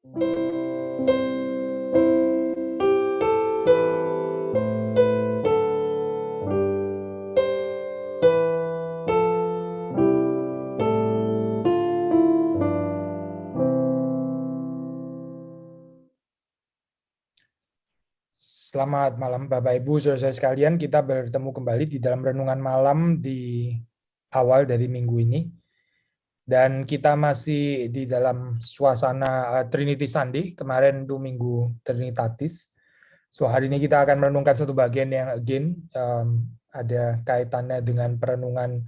Selamat malam Bapak Ibu, saudara sekalian. Kita bertemu kembali di dalam renungan malam di awal dari minggu ini. Dan kita masih di dalam suasana Trinity Sunday. Kemarin itu minggu Trinitatis. So hari ini kita akan merenungkan satu bagian yang ada kaitannya dengan perenungan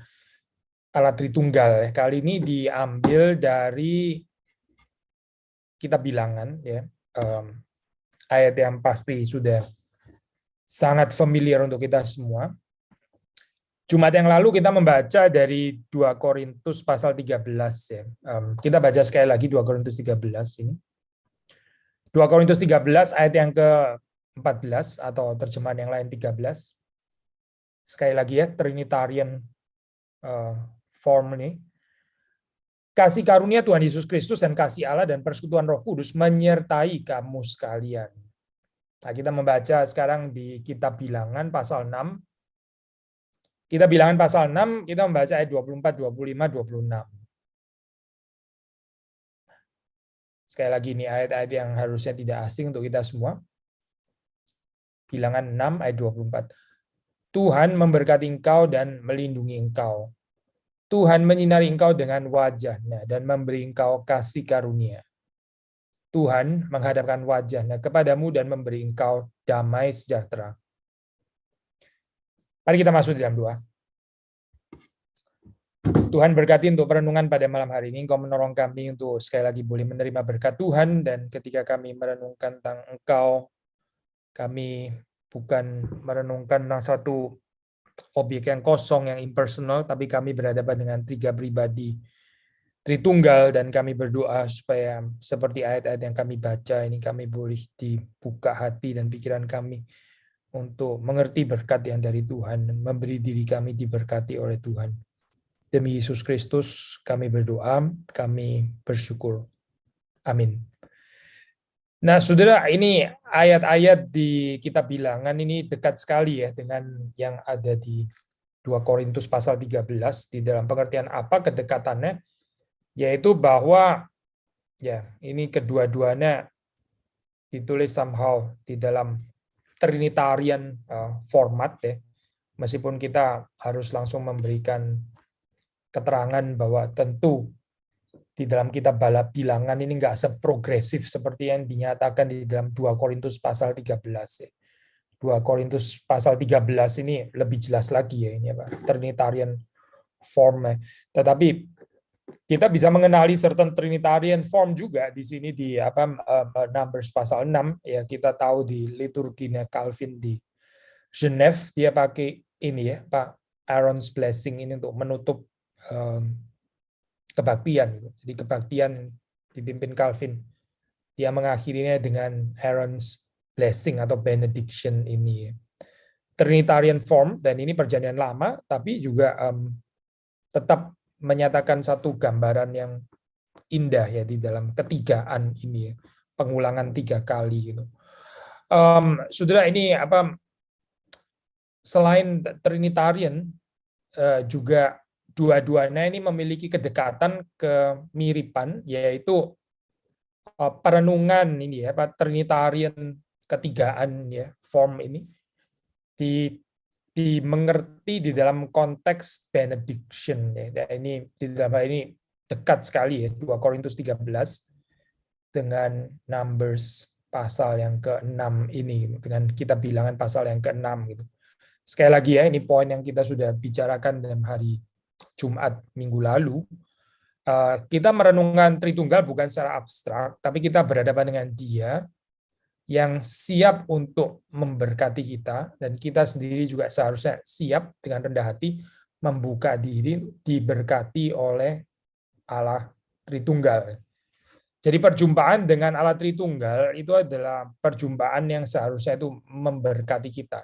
Allah Tritunggal. Kali ini diambil dari Kitab Bilangan, ya. Ayat yang pasti sudah sangat familiar untuk kita semua. Jumat yang lalu kita membaca dari 2 Korintus pasal 13, ya. Kita baca sekali lagi 2 Korintus 13 ini. 2 Korintus 13 ayat yang ke-14 atau terjemahan yang lain 13. Sekali lagi ya, Trinitarian form ini. Kasih karunia Tuhan Yesus Kristus dan kasih Allah dan persekutuan Roh Kudus menyertai kamu sekalian. Nah, kita membaca sekarang di Kitab Bilangan pasal 6. Kita Bilangan pasal 6, kita membaca ayat 24, 25, 26. Sekali lagi ini ayat-ayat yang harusnya tidak asing untuk kita semua. Bilangan 6 ayat 24. Tuhan memberkati engkau dan melindungi engkau. Tuhan menyinari engkau dengan wajah-Nya dan memberi engkau kasih karunia. Tuhan menghadapkan wajah-Nya kepadamu dan memberi engkau damai sejahtera. Mari kita masuk di dalam doa. Tuhan berkati untuk perenungan pada malam hari ini. Engkau menolong kami untuk sekali lagi boleh menerima berkat Tuhan. Dan ketika kami merenungkan tentang Engkau, kami bukan merenungkan tentang satu objek yang kosong, yang impersonal, tapi kami berhadapan dengan 3 pribadi Tritunggal, dan kami berdoa supaya seperti ayat-ayat yang kami baca ini, kami boleh dibuka hati dan pikiran kami untuk mengerti berkat yang dari Tuhan, memberi diri kami diberkati oleh Tuhan. Demi Yesus Kristus kami berdoa, kami bersyukur. Amin. Nah, saudara, ini ayat-ayat di Kitab Bilangan ini dekat sekali ya dengan yang ada di 2 Korintus pasal 13, di dalam pengertian apa kedekatannya, yaitu bahwa ya ini kedua-duanya ditulis somehow di dalam Trinitarian format ya, meskipun kita harus langsung memberikan keterangan bahwa tentu di dalam kitab Bilangan ini nggak seprogresif seperti yang dinyatakan di dalam 2 Korintus pasal 13 ya. 2 Korintus pasal 13 ini lebih jelas lagi ya ini apa Trinitarian form. Tetapi kita bisa mengenali certain Trinitarian form juga di sini di Numbers pasal 6 ya, kita tahu di liturginya Calvin di Genève dia pakai ini ya Pak Aaron's blessing ini untuk menutup kebaktian. Jadi kebaktian dipimpin Calvin, dia mengakhirinya dengan Aaron's blessing atau benediction ini. Trinitarian form, dan ini perjanjian lama, tapi juga tetap menyatakan satu gambaran yang indah ya di dalam ketigaan ini, pengulangan 3 kali gitu. Saudara, ini selain Trinitarian juga dua-duanya ini memiliki kedekatan kemiripan, yaitu perenungan ini ya Trinitarian ketigaan ya form ini dimengerti di dalam konteks benediction ya. Dan ini di dalam hal ini dekat sekali ya 2 Korintus 13 dengan Numbers pasal yang ke-6 ini, dengan Kitab Bilangan pasal yang ke-6 gitu. Sekali lagi ya, ini poin yang kita sudah bicarakan dalam hari Jumat minggu lalu. Kita merenungkan Tritunggal bukan secara abstrak, tapi kita berhadapan dengan Dia yang siap untuk memberkati kita, dan kita sendiri juga seharusnya siap dengan rendah hati membuka diri diberkati oleh Allah Tritunggal. Jadi perjumpaan dengan Allah Tritunggal itu adalah perjumpaan yang seharusnya itu memberkati kita.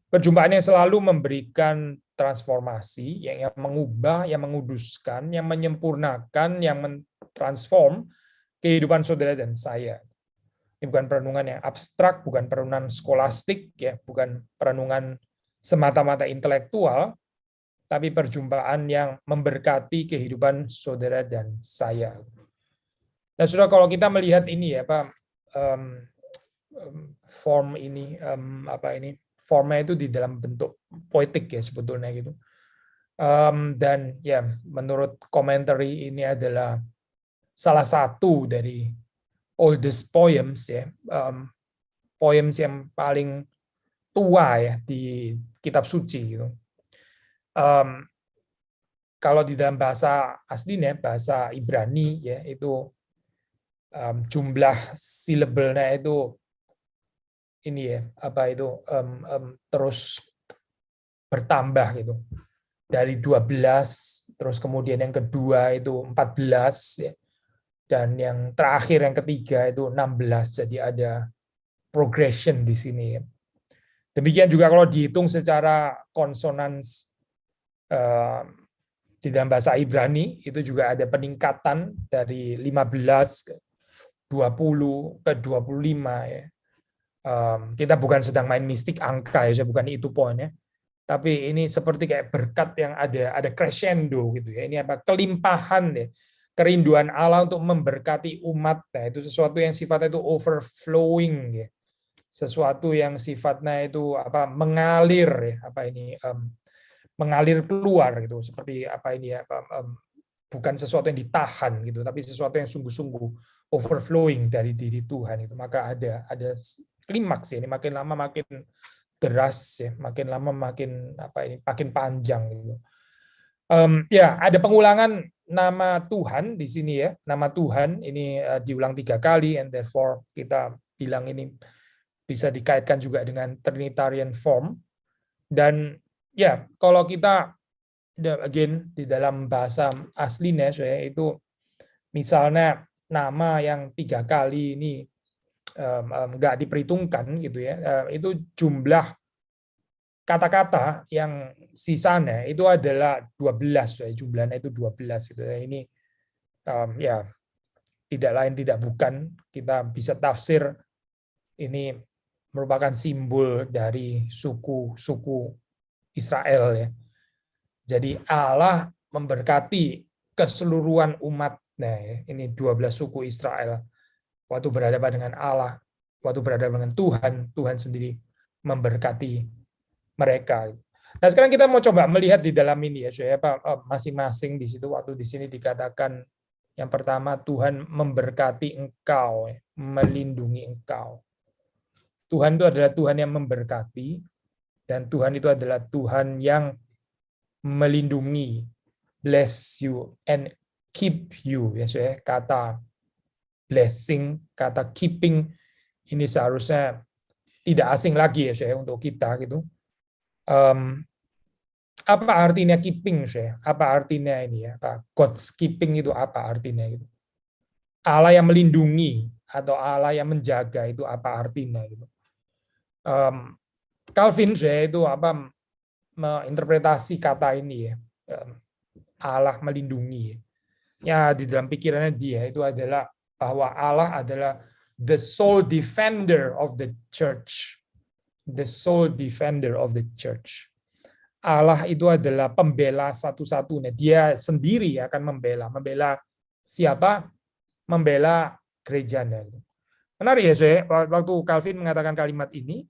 Perjumpaan yang selalu memberikan transformasi, yang mengubah, yang menguduskan, yang menyempurnakan, yang mentransform, kehidupan saudara dan saya. Ini bukan perenungan yang abstrak, bukan perenungan skolastik, ya, bukan perenungan semata-mata intelektual, tapi perjumpaan yang memberkati kehidupan saudara dan saya. Nah, saudara, kalau kita melihat ini ya, Pak, form ini, formnya itu di dalam bentuk poetik ya sebetulnya gitu. Dan ya, menurut commentary ini adalah salah satu dari oldest poems ya, poems yang paling tua ya di kitab suci gitu. Kalau di dalam bahasa aslinya, bahasa Ibrani ya, itu jumlah silabelnya itu ini ya, terus bertambah gitu. Dari 12, terus kemudian yang kedua itu 14 ya. Dan yang terakhir yang ketiga itu 16. Jadi ada progression di sini. Demikian juga kalau dihitung secara konsonans di dalam bahasa Ibrani itu juga ada peningkatan dari 15 ke 20 ke 25 ya. Kita bukan sedang main mistik angka ya, bukan itu poinnya. Tapi ini seperti kayak berkat yang ada crescendo gitu ya. Ini apa? Kelimpahan ya. Kerinduan Allah untuk memberkati umat. Nah, itu sesuatu yang sifatnya itu overflowing ya. Sesuatu yang sifatnya itu apa? Mengalir ya. Mengalir keluar gitu. Seperti apa ini ya? Bukan sesuatu yang ditahan gitu, tapi sesuatu yang sungguh-sungguh overflowing dari diri Tuhan itu. Maka ada klimaks ya. Ini makin lama makin deras ya, makin lama makin makin panjang gitu. Ya, ada pengulangan nama Tuhan di sini ya. Nama Tuhan ini diulang 3 kali, and therefore kita bilang ini bisa dikaitkan juga dengan Trinitarian form. Dan ya, kalau kita again di dalam bahasa aslinya itu misalnya nama yang 3 kali ini nggak diperhitungkan gitu ya, itu jumlah kata-kata yang sisanya itu adalah 12 ya, jumlahnya itu 12 gitu ya. Ini ya tidak lain tidak bukan kita bisa tafsir ini merupakan simbol dari suku Israel ya. Jadi Allah memberkati keseluruhan umat. Nah, ini 12 suku Israel. Waktu berhadapan dengan Allah, waktu berhadapan dengan Tuhan, Tuhan sendiri memberkati mereka. Nah, sekarang kita mau coba melihat di dalam ini ya, masing-masing di situ. Waktu di sini dikatakan yang pertama, Tuhan memberkati engkau, melindungi engkau. Tuhan itu adalah Tuhan yang memberkati, dan Tuhan itu adalah Tuhan yang melindungi, bless you and keep you ya, kata blessing, kata keeping ini seharusnya tidak asing lagi ya untuk kita gitu. Apa artinya keeping saya? Apa artinya ini ya? God's keeping itu apa artinya gitu? Allah yang melindungi atau Allah yang menjaga itu apa artinya gitu? Calvin saya itu menginterpretasi kata ini ya, Allah melindungi. Ya, di dalam pikirannya dia itu adalah bahwa Allah adalah the sole defender of the church. The sole defender of the church. Allah itu adalah pembela satu-satunya. Dia sendiri akan membela. Membela siapa? Membela gerejanya. Menarik ya, saya. Waktu Calvin mengatakan kalimat ini,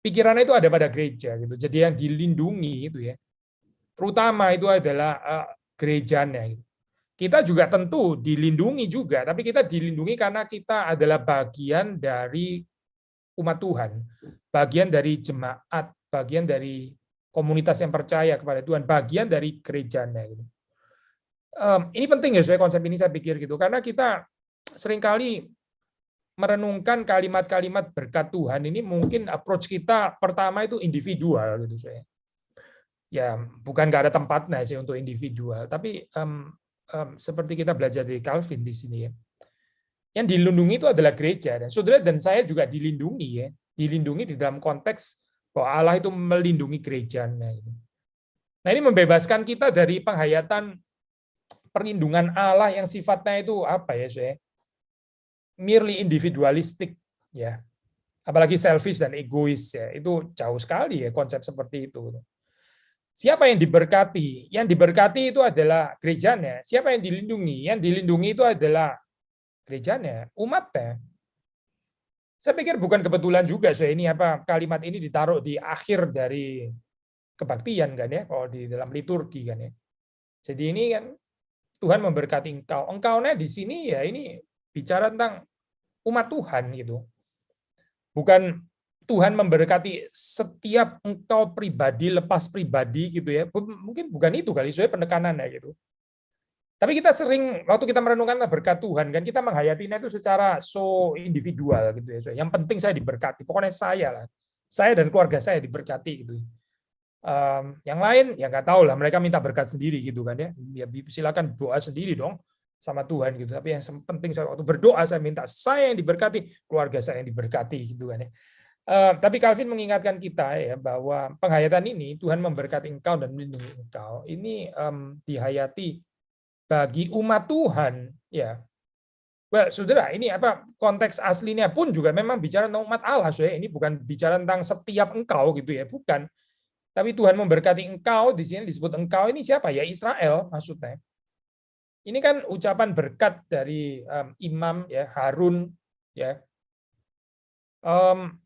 pikirannya itu ada pada gereja gitu. Jadi yang dilindungi itu ya, terutama itu adalah gerejanya. Kita juga tentu dilindungi juga, tapi kita dilindungi karena kita adalah bagian dari umat Tuhan, bagian dari jemaat, bagian dari komunitas yang percaya kepada Tuhan, bagian dari gerejanya. Ini penting ya, saya konsep ini saya pikir gitu, karena kita seringkali merenungkan kalimat-kalimat berkat Tuhan ini mungkin approach kita pertama itu individual gitu saya. Ya bukan nggak ada tempatnya sih untuk individual, tapi seperti kita belajar dari Calvin di sini ya. Yang dilindungi itu adalah gereja, dan saudara dan saya juga dilindungi ya, dilindungi di dalam konteks bahwa Allah itu melindungi gerejanya. Nah, ini membebaskan kita dari penghayatan perlindungan Allah yang sifatnya itu apa ya, saya? Merely individualistik, ya. Apalagi selfish dan egois, ya. Itu jauh sekali ya konsep seperti itu. Siapa yang diberkati? Yang diberkati itu adalah gerejanya. Siapa yang dilindungi? Yang dilindungi itu adalah gerejanya, umatnya. Saya pikir bukan kebetulan juga, so ini apa kalimat ini ditaruh di akhir dari kebaktian kan ya, kalau di dalam liturgi kan ya. Jadi ini kan Tuhan memberkati engkau. Engkaunya di sini ya ini bicara tentang umat Tuhan gitu. Bukan Tuhan memberkati setiap engkau pribadi lepas pribadi gitu ya. Mungkin bukan itu kali soalnya penekanannya gitu. Tapi kita sering waktu kita merenungkan berkat Tuhan kan kita menghayatinya itu secara so individual gitu ya. Yang penting saya diberkati. Pokoknya saya lah. Saya dan keluarga saya diberkati gitu. Yang lain ya nggak tahu lah, mereka minta berkat sendiri gitu kan ya. Ya silakan doa sendiri dong sama Tuhan gitu. Tapi yang penting saya waktu berdoa saya minta saya yang diberkati, keluarga saya yang diberkati gitu kan ya. Tapi Calvin mengingatkan kita ya bahwa penghayatan ini Tuhan memberkati engkau dan melindungi engkau. Ini dihayati bagi umat Tuhan ya. Well, saudara, ini apa konteks aslinya pun juga memang bicara tentang umat Allah, saudara. Ini bukan bicara tentang setiap engkau gitu ya, bukan. Tapi Tuhan memberkati engkau, di sini disebut engkau ini siapa? Ya Israel maksudnya. Ini kan ucapan berkat dari Imam ya Harun ya.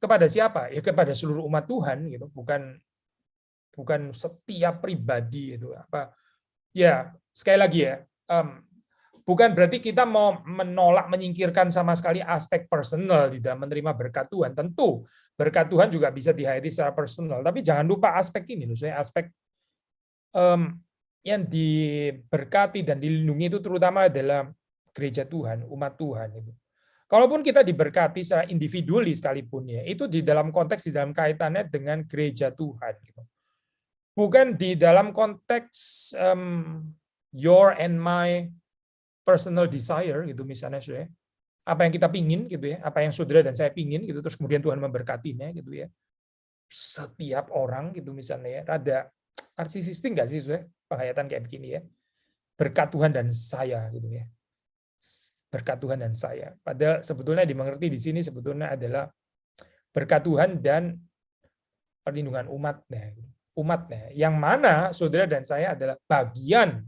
Kepada siapa? Ya kepada seluruh umat Tuhan gitu, bukan setiap pribadi itu apa. Ya, sekali lagi ya, bukan berarti kita mau menolak menyingkirkan sama sekali aspek personal di dalam menerima berkat Tuhan. Tentu berkat Tuhan juga bisa dihayati secara personal, tapi jangan lupa aspek ini loh, saya aspek yang diberkati dan dilindungi itu terutama adalah gereja Tuhan, umat Tuhan itu. Kalaupun kita diberkati secara individuali sekalipun ya, itu di dalam konteks di dalam kaitannya dengan gereja Tuhan gitu. Bukan di dalam konteks your and my personal desire gitu misalnya saya. Apa yang kita pingin gitu ya, apa yang saudara dan saya pingin gitu terus kemudian Tuhan memberkatinya gitu ya. Setiap orang gitu misalnya ya, rada narsisistik enggak sih saudara penghayatan kayak begini ya. Berkat Tuhan dan saya gitu ya. Berkat Tuhan dan saya. Padahal sebetulnya dimengerti di sini sebetulnya adalah berkat Tuhan dan perlindungan umatnya. Umatnya. Yang mana saudara dan saya adalah bagian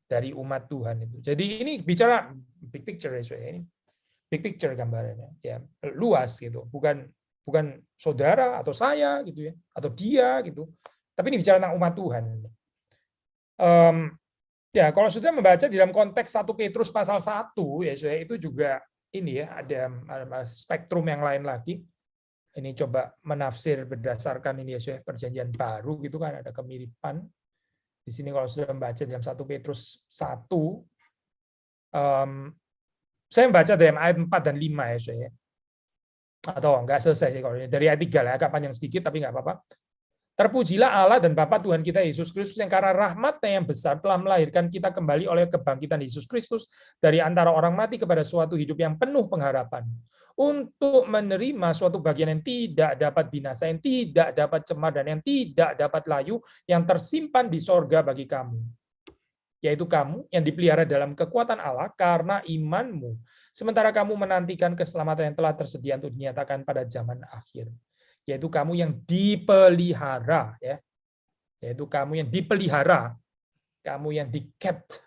dari umat Tuhan itu. Jadi ini bicara big picture ya, ini big picture gambarannya ya, luas gitu. Bukan saudara atau saya gitu ya, atau dia gitu. Tapi ini bicara tentang umat Tuhan. Ya, kalau sudah membaca di dalam konteks 1 Petrus pasal 1 ya, itu juga ini ya ada spektrum yang lain lagi. Ini coba menafsir berdasarkan ini ya, perjanjian baru gitu kan ada kemiripan. Di sini kalau sudah membaca dalam 1 Petrus 1 saya membaca dari ayat 4 dan 5 ya, saya. Atau enggak selesai sih kalau ini dari ayat 3 lah, agak panjang sedikit tapi enggak apa-apa. Terpujilah Allah dan Bapa Tuhan kita Yesus Kristus yang karena rahmat-Nya yang besar telah melahirkan kita kembali oleh kebangkitan Yesus Kristus dari antara orang mati kepada suatu hidup yang penuh pengharapan. Untuk menerima suatu bagian yang tidak dapat binasa, yang tidak dapat cemar, dan yang tidak dapat layu, yang tersimpan di sorga bagi kamu. Yaitu kamu yang dipelihara dalam kekuatan Allah karena imanmu. Sementara kamu menantikan keselamatan yang telah tersedia untuk dinyatakan pada zaman akhir. Yaitu kamu yang dipelihara, ya, yaitu kamu yang dipelihara, kamu yang di-kept,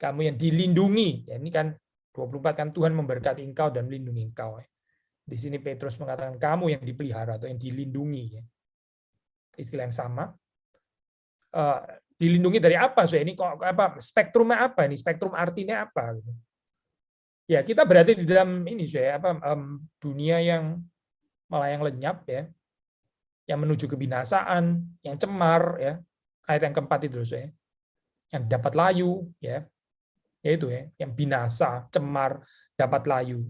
kamu yang dilindungi. Ya, ini kan 24 kan Tuhan memberkati engkau dan melindungi engkau. Ya. Di sini Petrus mengatakan kamu yang dipelihara atau yang dilindungi. Ya. Istilah yang sama. Dilindungi dari apa? So ini kok apa? Spektrumnya apa? Ini spektrum artinya apa? Ya kita berarti di dalam ini, saya dunia yang melayang lenyap ya. Yang menuju kebinasaan, yang cemar, ya ayat yang keempat itu saya, yang dapat layu, ya, yaitu ya, yang binasa, cemar, dapat layu.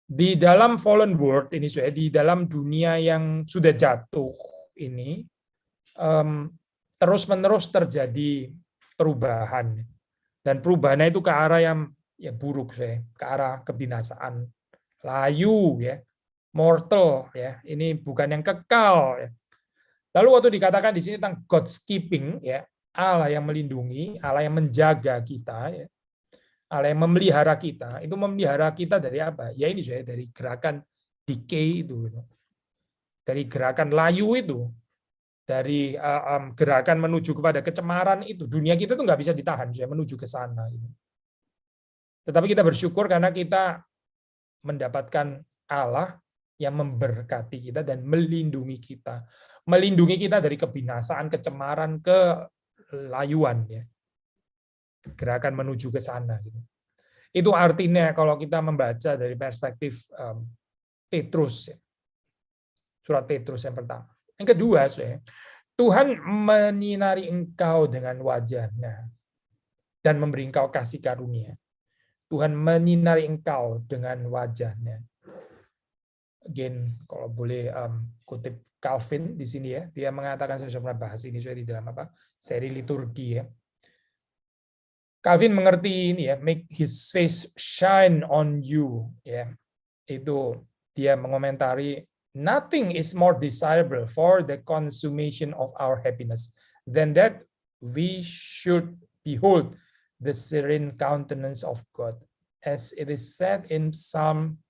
Di dalam fallen world ini saya, di dalam dunia yang sudah jatuh ini, terus-menerus terjadi perubahan, dan perubahannya itu ke arah yang ya buruk saya, ke arah kebinasaan, layu, ya. Mortal ya, ini bukan yang kekal ya. Lalu waktu dikatakan di sini tentang God's keeping ya, Allah yang melindungi, Allah yang menjaga kita, ya. Allah yang memelihara kita. Itu memelihara kita dari apa? Ya ini saya dari gerakan decay itu, gitu. Dari gerakan layu itu, dari gerakan menuju kepada kecemaran itu. Dunia kita tuh nggak bisa ditahan, saya menuju ke sana. Gitu. Tetapi kita bersyukur karena kita mendapatkan Allah yang memberkati kita dan melindungi kita. Melindungi kita dari kebinasaan, kecemaran, kelayuan. Ya. Gerakan menuju ke sana. Gitu. Itu artinya kalau kita membaca dari perspektif Petrus. Ya. Surat Petrus yang pertama. Yang kedua, Tuhan menyinari engkau dengan wajah-Nya dan memberi engkau kasih karunia. Tuhan menyinari engkau dengan wajah-Nya. Again, kalau boleh kutip Calvin di sini ya, dia mengatakan, saya sudah pernah bahas ini di dalam seri liturgi ya. Calvin mengerti ini ya, make his face shine on you ya. Itu dia mengomentari, nothing is more desirable for the consummation of our happiness than that we should behold the serene countenance of God, as it is said in Psalm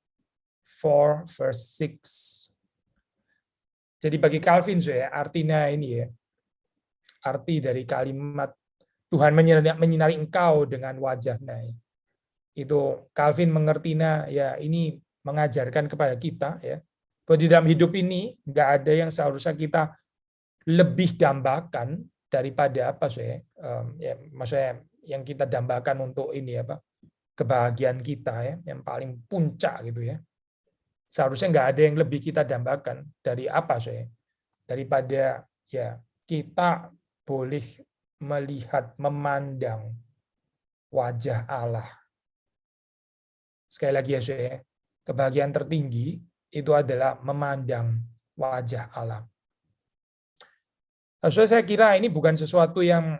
4 verse 6. Jadi bagi Calvin artinya ini ya, arti dari kalimat Tuhan menyinari engkau dengan wajah-Nya. Itu Calvin mengertinya ya, ini mengajarkan kepada kita ya, bahwa di dalam hidup ini nggak ada yang seharusnya kita lebih dambakan daripada apa ya, maksudnya yang kita dambakan untuk ini kebahagiaan kita ya, yang paling puncak gitu ya. Seharusnya nggak ada yang lebih kita dambakan dari apa daripada ya kita boleh melihat, memandang wajah Allah. Sekali lagi ya, kebahagiaan tertinggi itu adalah memandang wajah Allah. Saya kira ini bukan sesuatu yang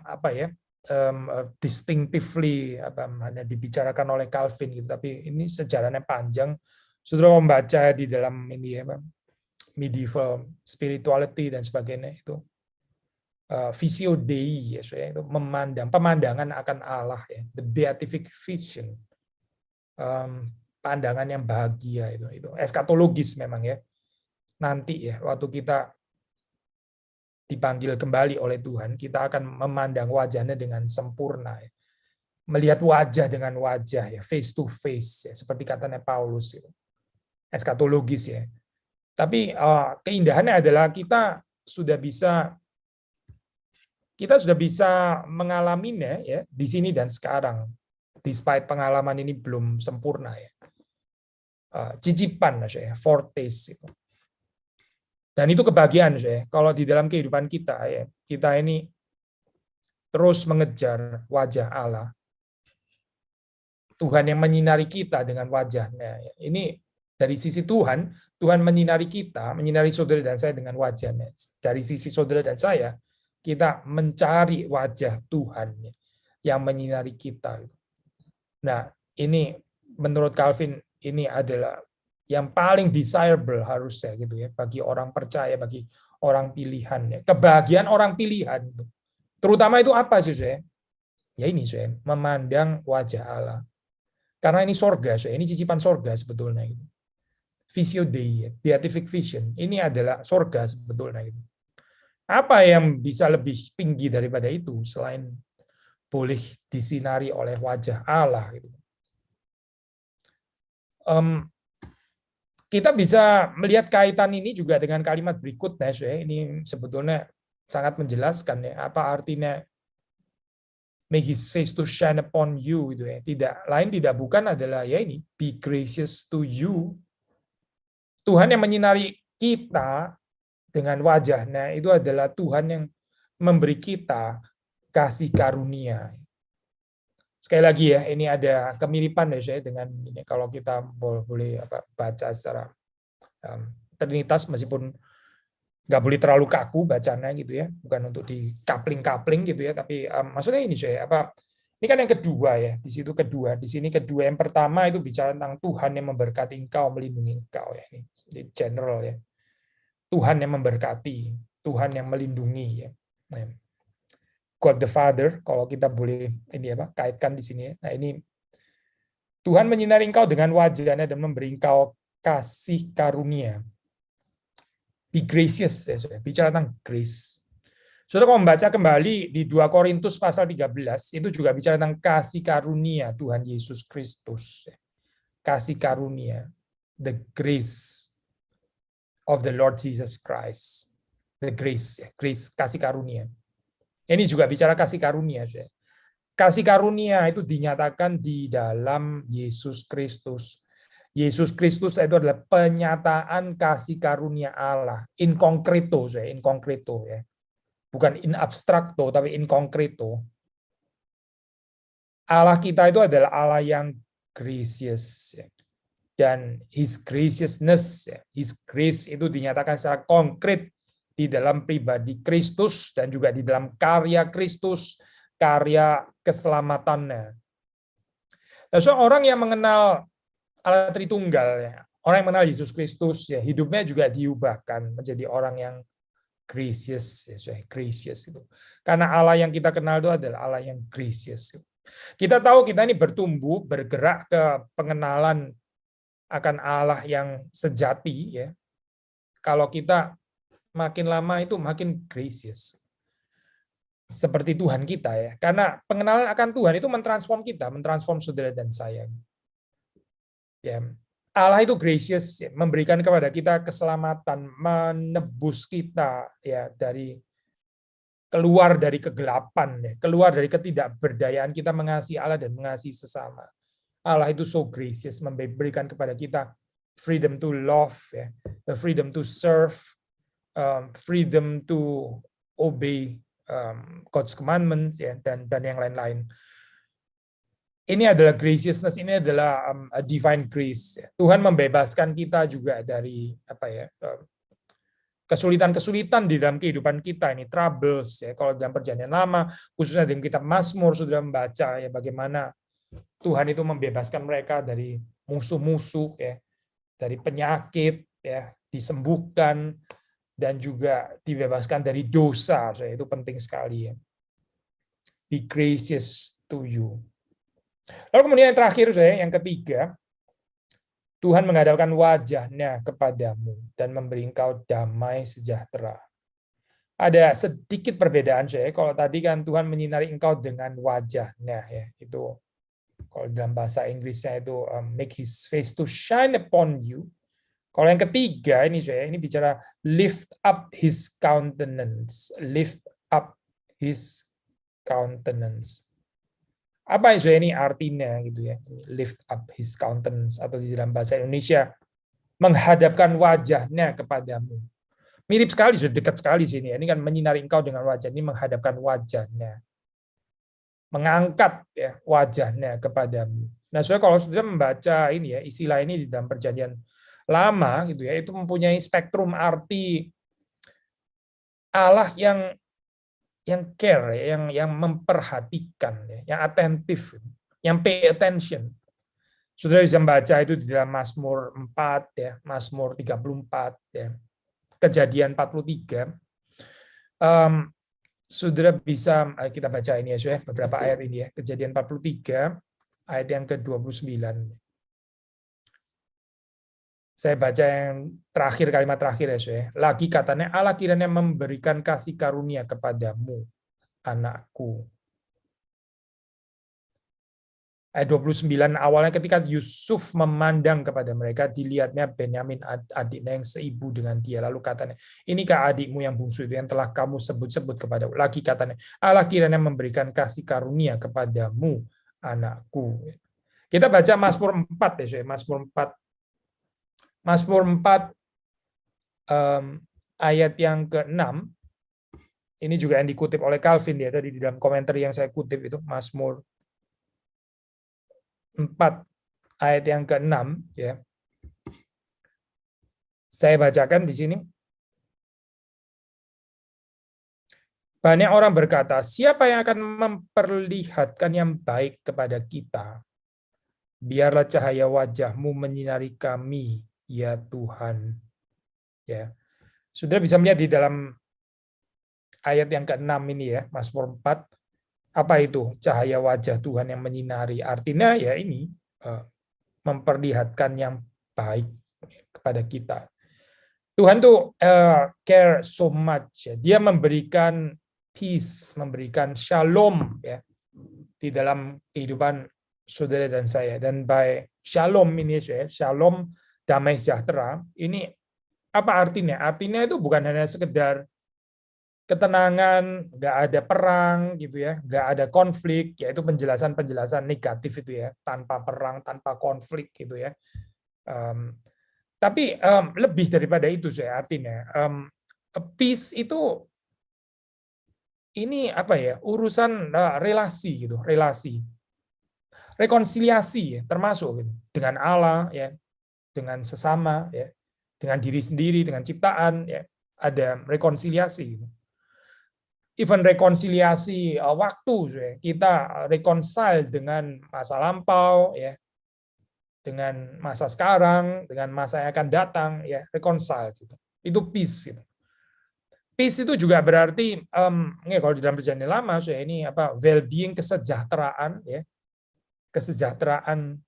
distinctively hanya dibicarakan oleh Calvin gitu, tapi ini sejarahnya panjang. Saudara membaca di dalam ini medieval spirituality dan sebagainya itu. Visio Dei ya, itu pemandangan akan Allah ya, the beatific vision, pandangan yang bahagia itu eskatologis memang ya, nanti ya waktu kita dipanggil kembali oleh Tuhan kita akan memandang wajahnya dengan sempurna ya. Melihat wajah dengan wajah ya, face to face ya, seperti katanya Paulus itu eskatologis ya, tapi keindahannya adalah kita sudah bisa mengalaminya ya di sini dan sekarang, despite pengalaman ini belum sempurna ya. Cicipan ya, foretaste itu. Dan itu kebahagiaan ya. Kalau di dalam kehidupan kita ya, kita ini terus mengejar wajah Allah. Tuhan yang menyinari kita dengan wajahnya. Ini dari sisi Tuhan, Tuhan menyinari kita, menyinari saudara dan saya dengan wajahnya. Dari sisi saudara dan saya, kita mencari wajah Tuhan yang menyinari kita. Nah, ini menurut Calvin ini adalah yang paling desirable harusnya gitu ya bagi orang percaya, bagi orang pilihan ya. Kebahagiaan orang pilihan itu. Terutama itu apa sih saya? Ya ini saya memandang wajah Allah. Karena ini sorga, ini cicipan sorga sebetulnya itu. Visio Dei, beatific vision. Ini adalah sorga sebetulnya itu. Apa yang bisa lebih tinggi daripada itu selain boleh disinari oleh wajah Allah? Gitu. Kita bisa melihat kaitan ini juga dengan kalimat berikutnya. Ini sebetulnya sangat menjelaskan ya apa artinya make his face to shine upon you gitu ya. Tidak bukan adalah ya ini be gracious to you. Tuhan yang menyinari kita dengan wajahnya itu adalah Tuhan yang memberi kita kasih karunia. Sekali lagi ya, ini ada kemiripan ya saya dengan ini kalau kita boleh baca secara Trinitas meskipun nggak boleh terlalu kaku bacanya gitu ya, bukan untuk di kapling gitu ya, tapi maksudnya ini saya ini kan yang kedua ya, di situ kedua, di sini kedua. Yang pertama itu bicara tentang Tuhan yang memberkati engkau, melindungi engkau ya, ini general ya. Tuhan yang memberkati, Tuhan yang melindungi ya. God the Father, kalau kita boleh ini kaitkan di sini. Nah, ini Tuhan menyinari engkau dengan wajah-Nya dan memberi engkau kasih karunia. Be gracious, ya, bicara tentang grace. Saudara kalau membaca kembali di 2 Korintus pasal 13, itu juga bicara tentang kasih karunia Tuhan Yesus Kristus. Kasih karunia, the grace of the Lord Jesus Christ. The grace, grace, kasih karunia. Ini juga bicara kasih karunia. Kasih karunia itu dinyatakan di dalam Yesus Kristus. Yesus Kristus itu adalah penyataan kasih karunia Allah. In concreto, in concreto. Ya. Bukan in abstrakto, tapi in concreto. Allah kita itu adalah Allah yang gracious. Ya. Dan His graciousness, His grace itu dinyatakan secara konkret di dalam pribadi Kristus dan juga di dalam karya Kristus, karya keselamatannya. Nah, so, orang yang mengenal Allah Tritunggal, ya, orang yang mengenal Yesus Kristus, ya, hidupnya juga diubahkan menjadi orang yang gracious, ya, gracious itu. Karena Allah yang kita kenal itu adalah Allah yang gracious. Kita tahu kita ini bertumbuh, bergerak ke pengenalan akan Allah yang sejati, ya. Kalau kita makin lama itu makin gracious. Seperti Tuhan kita, ya. Karena pengenalan akan Tuhan itu mentransform kita, mentransform saudara dan saya. Ya. Allah itu gracious, ya, memberikan kepada kita keselamatan, menebus kita, ya, dari keluar dari kegelapan, ya, keluar dari ketidakberdayaan kita mengasihi Allah dan mengasihi sesama. Allah itu so gracious, memberikan kepada kita freedom to love, ya, the freedom to serve, freedom to obey God's commandments, ya, dan yang lain-lain. Ini adalah graciousness, ini adalah a divine grace. Tuhan membebaskan kita juga dari kesulitan-kesulitan di dalam kehidupan kita, ini troubles, ya. Kalau dalam perjanjian lama, khususnya dalam kitab Mazmur sudah membaca, ya, bagaimana Tuhan itu membebaskan mereka dari musuh-musuh, ya, dari penyakit, ya, disembuhkan, dan juga dibebaskan dari dosa. So, itu penting sekali, ya. Be gracious to you. Lalu kemudian yang terakhir, yang ketiga, Tuhan menghadapkan wajah-Nya kepadamu dan memberi engkau damai sejahtera. Ada sedikit perbedaan, kalau tadi kan Tuhan menyinari engkau dengan wajah-Nya, ya, itu kalau dalam bahasa Inggrisnya itu make His face to shine upon you. Kalau yang ketiga ini bicara lift up His countenance, lift up His countenance. Apa ini artinya gitu, ya? Lift up His countenance, atau di dalam bahasa Indonesia menghadapkan wajah-Nya kepadamu. Mirip sekali, dekat sekali sini. Ini kan menyinari engkau dengan wajah, ini menghadapkan wajah-Nya. Mengangkat, ya, wajah-Nya kepadamu. Nah, kalau sudah membaca ini, ya, istilah ini di dalam perjanjian lama gitu, ya, itu mempunyai spektrum arti Allah yang care, yang memperhatikan, ya, yang atentif, yang pay attention. Saudara bisa membaca itu di dalam Mazmur 4, ya, Mazmur 34, ya, Kejadian 43. Saudara bisa kita baca ini, ya, beberapa ayat ini, ya. Kejadian 43 ayat yang ke-29. Saya baca yang terakhir, kalimat terakhir, ya. Lagi katanya, Allah kiranya memberikan kasih karunia kepadamu, anakku. Ayat 29 awalnya ketika Yusuf memandang kepada mereka, dilihatnya Benyamin adiknya yang seibu dengan dia. Lalu katanya, inikah adikmu yang bungsu itu yang telah kamu sebut-sebut kepadaku. Lagi katanya, Allah kiranya memberikan kasih karunia kepadamu, anakku. Kita baca Mazmur 4, ya, Mazmur 4. Mazmur 4 ayat yang ke-6, ini juga yang dikutip oleh Calvin, ya, tadi di dalam komentar yang saya kutip itu, Mazmur 4 ayat yang ke-6, ya. Saya bacakan di sini. Banyak orang berkata, siapa yang akan memperlihatkan yang baik kepada kita? Biarlah cahaya wajah-Mu menyinari kami, ya Tuhan. Ya. Saudara bisa melihat di dalam ayat yang ke-6 ini ya, Mazmur 4. Apa itu cahaya wajah Tuhan yang menyinari? Artinya ya ini memperlihatkan yang baik kepada kita. Tuhan tuh care so much ya. Dia memberikan peace, memberikan shalom ya di dalam kehidupan saudara dan saya. Dan by shalom ini ya, shalom damai sejahtera, ini apa artinya? Artinya itu bukan hanya sekedar ketenangan, nggak ada perang gitu ya, nggak ada konflik, yaitu penjelasan-penjelasan negatif itu ya, tanpa perang, tanpa konflik gitu ya. Tapi lebih daripada itu saya artinya, peace itu ini apa ya, urusan relasi gitu, relasi, rekonsiliasi ya, termasuk gitu, dengan Allah ya, dengan sesama ya, dengan diri sendiri, dengan ciptaan ya, ada rekonsiliasi gitu. Even rekonsiliasi waktu, kita reconcile dengan masa lampau, ya, dengan masa sekarang, dengan masa yang akan datang, ya, reconcile. Gitu. Itu peace. Gitu. Peace itu juga berarti, kalau di dalam perjanjian lama, ini apa? Well-being, kesejahteraan, ya, kesejahteraan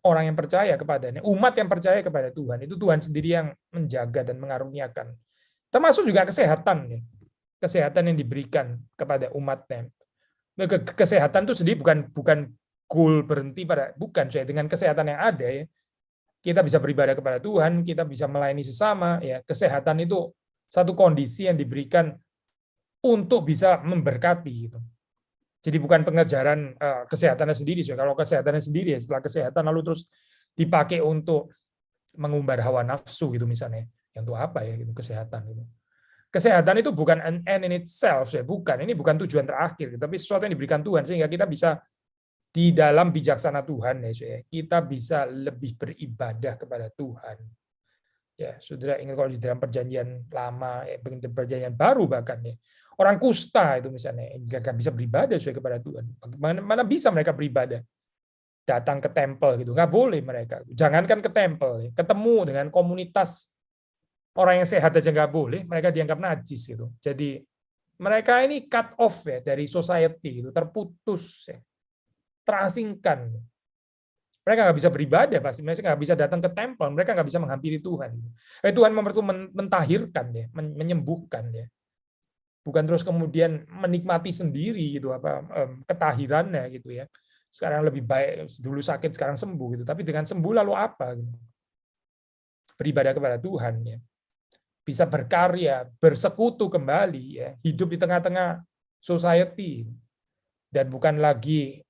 orang yang percaya kepadanya, umat yang percaya kepada Tuhan. Itu Tuhan sendiri yang menjaga dan mengaruniakan. Termasuk juga kesehatan, ya. Kesehatan yang diberikan kepada umatnya. Kesehatan itu sendiri bukan goal berhenti pada, bukan saya dengan kesehatan yang ada ya. Kita bisa beribadah kepada Tuhan, kita bisa melayani sesama ya. Kesehatan itu satu kondisi yang diberikan untuk bisa memberkati gitu. Jadi bukan pengejaran kesehatannya sendiri. So. Kalau kesehatannya sendiri ya, setelah kesehatan lalu terus dipakai untuk mengumbar hawa nafsu gitu misalnya. Yang itu apa ya gitu kesehatan gitu. Kesehatan itu bukan an end in itself, ya bukan. Ini bukan tujuan terakhir, tapi sesuatu yang diberikan Tuhan sehingga kita bisa di dalam bijaksana Tuhan, ya kita bisa lebih beribadah kepada Tuhan. Ya, saudara ingat kalau di dalam perjanjian lama, ya, perjanjian baru bahkan ya, orang kusta itu misalnya nggak bisa beribadah kepada Tuhan. Mana bisa mereka beribadah? Datang ke tempel gitu, nggak boleh mereka. Jangankan ke tempel, ketemu dengan komunitas orang yang sehat aja nggak boleh, mereka dianggap najis gitu. Jadi mereka ini cut off ya dari society, gitu, terputus, ya, terasingkan. Mereka nggak bisa beribadah, pasti mereka nggak bisa datang ke tempel, mereka nggak bisa menghampiri Tuhan. Tuhan mentahirkan ya, menyembuhkan ya, bukan terus kemudian menikmati sendiri gitu apa ketahirannya gitu ya. Sekarang lebih baik, dulu sakit sekarang sembuh gitu. Tapi dengan sembuh lalu apa? Gitu. Beribadah kepada Tuhan ya. Bisa berkarya, bersekutu kembali, ya, hidup di tengah-tengah society, dan bukan lagi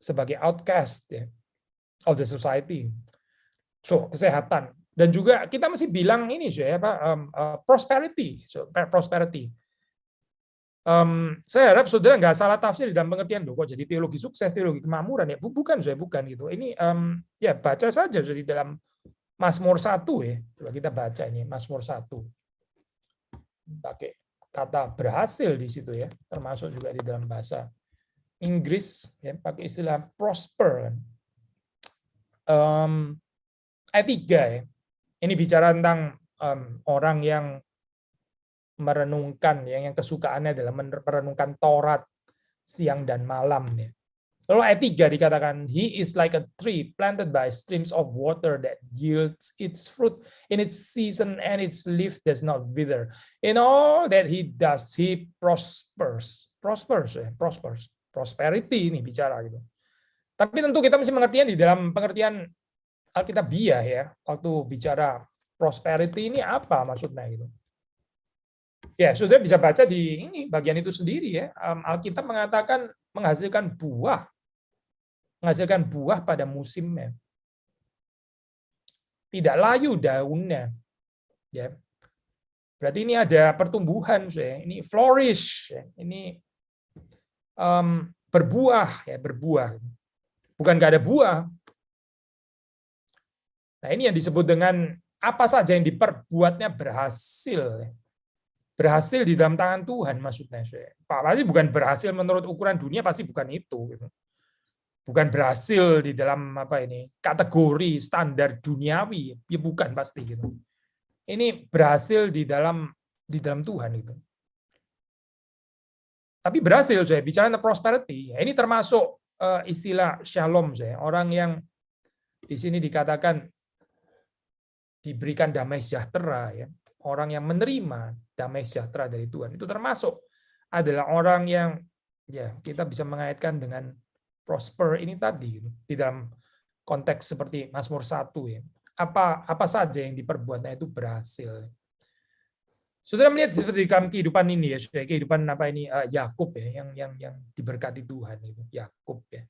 sebagai outcast ya, of the society. So kesehatan dan juga kita mesti bilang ini ya apa prosperity, prosperity. Saya harap saudara nggak salah tafsir dalam pengertian loh kok jadi teologi sukses, teologi kemakmuran ya bukan saya bukan gitu. Ini ya baca saja di dalam Mazmur 1 ya. Coba kita baca ini Mazmur 1. Pakai kata berhasil di situ ya, termasuk juga di dalam bahasa Inggris ya, pakai istilah prosper. Ayat 3 ya. Ini bicara tentang orang yang merenungkan yang kesukaannya adalah merenungkan Taurat siang dan malam ya. Lalu ayat 3 dikatakan, he is like a tree planted by streams of water that yields its fruit in its season and its leaf does not wither. In all that he does, he prospers. Prospers. Prosperity ini bicara gitu. Tapi tentu kita mesti mengertian di dalam pengertian Alkitabiah ya, waktu bicara prosperity ini apa maksudnya gitu. Ya, sudah bisa baca di ini bagian itu sendiri ya. Alkitab mengatakan menghasilkan buah pada musimnya. Tidak layu daunnya. Ya. Berarti ini ada pertumbuhan, ya. Ini flourish, ya. Ini berbuah, ya, berbuah. Bukan nggak ada buah. Nah, ini yang disebut dengan apa saja yang diperbuatnya berhasil. Berhasil di dalam tangan Tuhan maksudnya. Pasti bukan berhasil menurut ukuran dunia, pasti bukan itu. Gitu. Bukan berhasil di dalam apa ini kategori standar duniawi, ya bukan pasti gitu. Ini berhasil di dalam Tuhan itu. Tapi berhasil saya bicara tentang prosperity. Ini termasuk istilah shalom saya. Orang yang di sini dikatakan diberikan damai sejahtera, ya. Orang yang menerima damai sejahtera dari Tuhan itu termasuk adalah orang yang ya kita bisa mengaitkan dengan prosper ini tadi gitu. Di dalam konteks seperti Mazmur 1 ya. Apa saja yang diperbuatnya itu berhasil. Saudara melihat seperti dalam kehidupan ini ya, kehidupan apa ini Yakub ya, yang diberkati Tuhan itu Yakub ya.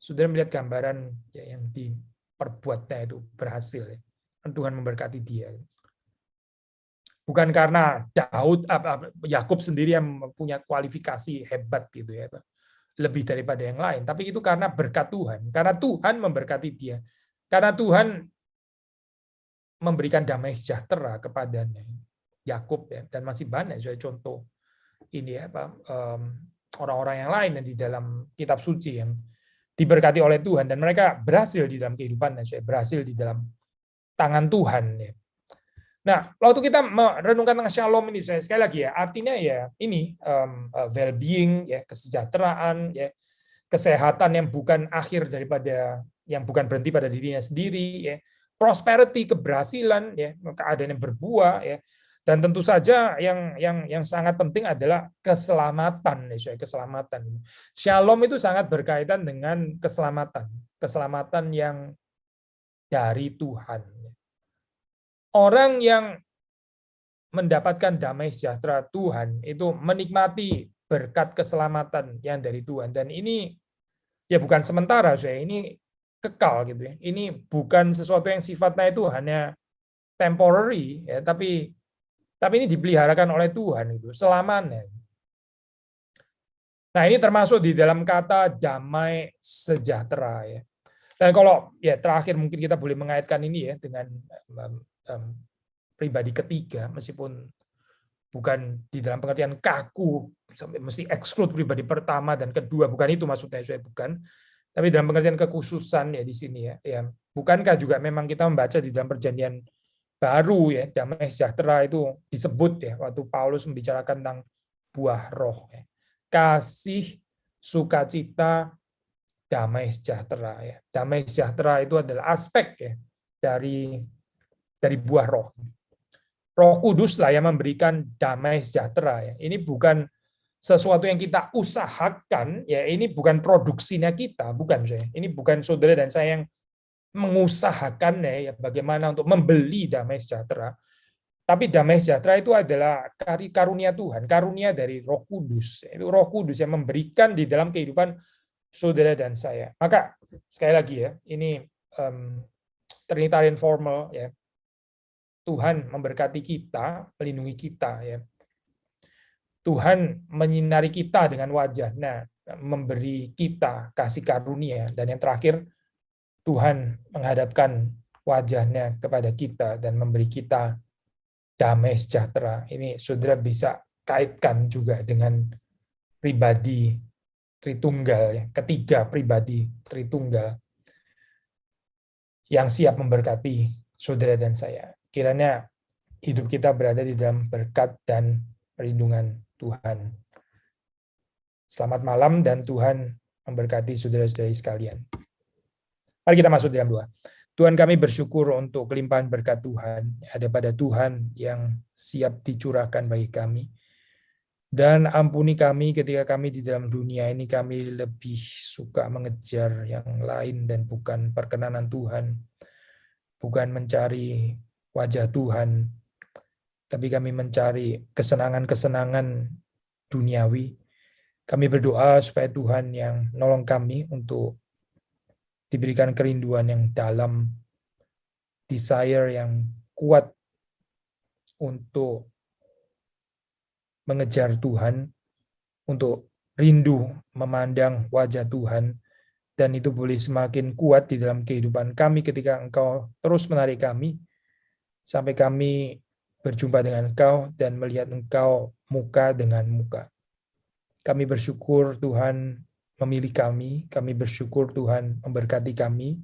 Saudara melihat gambaran ya, yang diperbuatnya itu berhasil ya. Tuhan memberkati dia. Bukan karena Daud Yakub sendiri yang punya kualifikasi hebat gitu ya, lebih daripada yang lain, tapi itu karena berkat Tuhan, karena Tuhan memberkati dia, karena Tuhan memberikan damai sejahtera kepadanya. Yakub ya, dan masih banyak saya contoh ini ya, orang-orang yang lain yang di dalam kitab suci yang diberkati oleh Tuhan dan mereka berhasil di dalam kehidupannya, saya berhasil di dalam tangan Tuhan ya. Nah, waktu kita merenungkan tentang shalom ini, saya sekali lagi ya, artinya ya ini well-being, ya kesejahteraan, ya kesehatan yang bukan akhir daripada, yang bukan berhenti pada dirinya sendiri, ya prosperity, keberhasilan, ya keadaan yang berbuah, ya dan tentu saja yang sangat penting adalah keselamatan, ya keselamatan. Shalom itu sangat berkaitan dengan keselamatan yang dari Tuhan. Orang yang mendapatkan damai sejahtera Tuhan itu menikmati berkat keselamatan yang dari Tuhan, dan ini ya bukan sementara, saya ini kekal gitu ya. Ini bukan sesuatu yang sifatnya itu hanya temporary ya, tapi ini dipeliharakan oleh Tuhan itu selamanya. Nah, ini termasuk di dalam kata damai sejahtera ya. Dan kalau ya terakhir mungkin kita boleh mengaitkan ini ya dengan pribadi ketiga, meskipun bukan di dalam pengertian kaku sampai mesti eksklud pribadi pertama dan kedua, bukan itu maksudnya saya, bukan, tapi dalam pengertian kekhususan ya di sini ya, bukankah juga memang kita membaca di dalam perjanjian baru ya, damai sejahtera itu disebut ya waktu Paulus membicarakan tentang buah roh ya. Kasih, sukacita, damai sejahtera ya. Damai sejahtera itu adalah aspek ya dari buah roh. Roh Kudus lah yang memberikan damai sejahtera ya. Ini bukan sesuatu yang kita usahakan ya, ini bukan produksinya kita, bukan saya. Ini bukan saudara dan saya yang mengusahakannya ya bagaimana untuk membeli damai sejahtera. Tapi damai sejahtera itu adalah karunia Tuhan, karunia dari Roh Kudus. Itu Roh Kudus yang memberikan di dalam kehidupan saudara dan saya. Maka sekali lagi ya, ini Trinitarian formal ya. Tuhan memberkati kita, melindungi kita ya. Tuhan menyinari kita dengan wajah-Nya, memberi kita kasih karunia, dan yang terakhir Tuhan menghadapkan wajah-Nya kepada kita dan memberi kita damai sejahtera. Ini saudara bisa kaitkan juga dengan pribadi Tritunggal ya, ketiga pribadi Tritunggal yang siap memberkati saudara dan saya. Kiranya hidup kita berada di dalam berkat dan perlindungan Tuhan. Selamat malam dan Tuhan memberkati saudara-saudari sekalian. Mari kita masuk dalam doa. Tuhan, kami bersyukur untuk kelimpahan berkat Tuhan. Ada pada Tuhan yang siap dicurahkan bagi kami. Dan ampuni kami ketika kami di dalam dunia ini kami lebih suka mengejar yang lain dan bukan perkenanan Tuhan. Bukan mencari wajah Tuhan, tapi kami mencari kesenangan-kesenangan duniawi. Kami berdoa supaya Tuhan yang nolong kami untuk diberikan kerinduan yang dalam, desire yang kuat untuk mengejar Tuhan, untuk rindu memandang wajah Tuhan, dan itu boleh semakin kuat di dalam kehidupan kami ketika Engkau terus menarik kami, sampai kami berjumpa dengan Engkau dan melihat Engkau muka dengan muka. Kami bersyukur Tuhan memilih kami bersyukur Tuhan memberkati kami,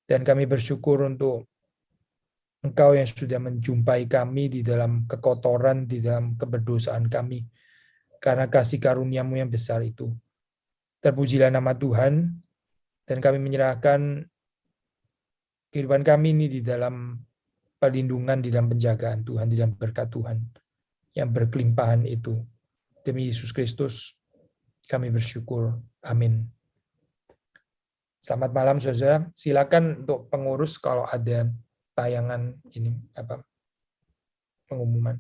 dan kami bersyukur untuk Engkau yang sudah menjumpai kami di dalam kekotoran, di dalam keberdosaan kami, karena kasih karunia-Mu yang besar itu. Terpujilah nama Tuhan, dan kami menyerahkan kehidupan kami ini di dalam perlindungan, di dalam penjagaan Tuhan, di dalam berkat Tuhan yang berkelimpahan itu. Demi Yesus Kristus, kami bersyukur. Amin. Selamat malam, saudara. Silakan untuk pengurus kalau ada tayangan ini pengumuman.